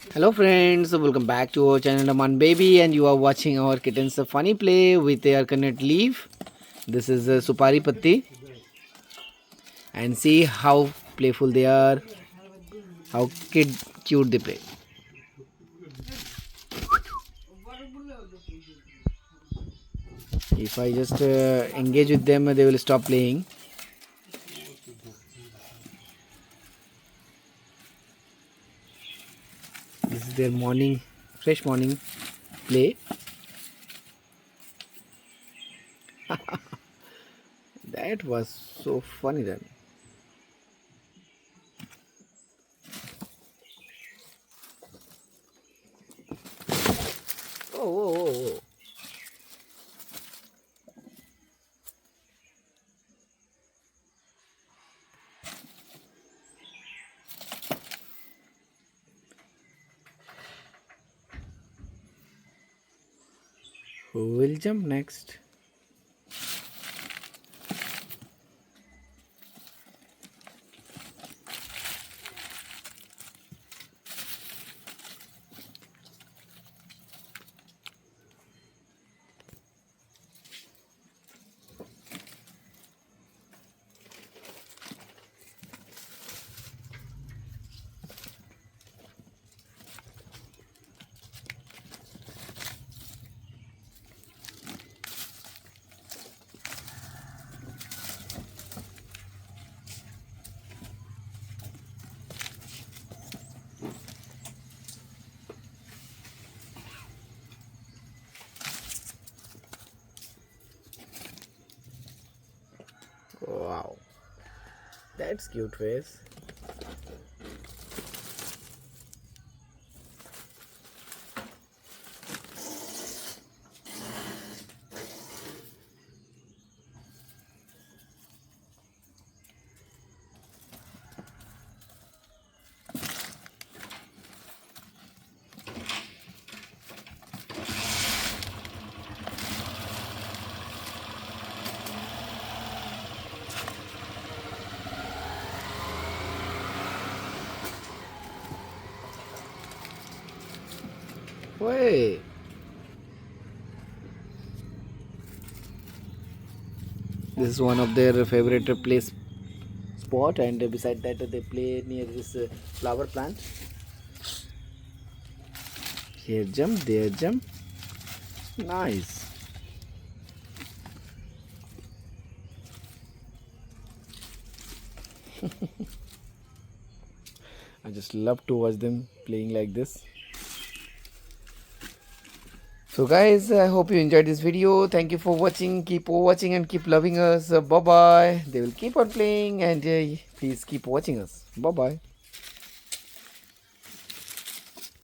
Hello friends, welcome back to our channel Aman Baby, and you are watching our kittens funny play with their coconut leaf. This is Supari Patti, and see how playful they are, how cute they play. If I just engage with them, they will stop playing. This is their morning, fresh morning play. That was so funny then. Oh, oh, oh, oh. Who will jump next? Wow, that's cute face. Wait. This is one of their favorite place spot, and beside that they play near this flower plant. Here jump, there jump. Nice. I just love to watch them playing like this. So guys, I hope you enjoyed this video. Thank you for watching. Keep watching and keep loving us. Bye bye. They will keep on playing, and please keep watching us. Bye bye.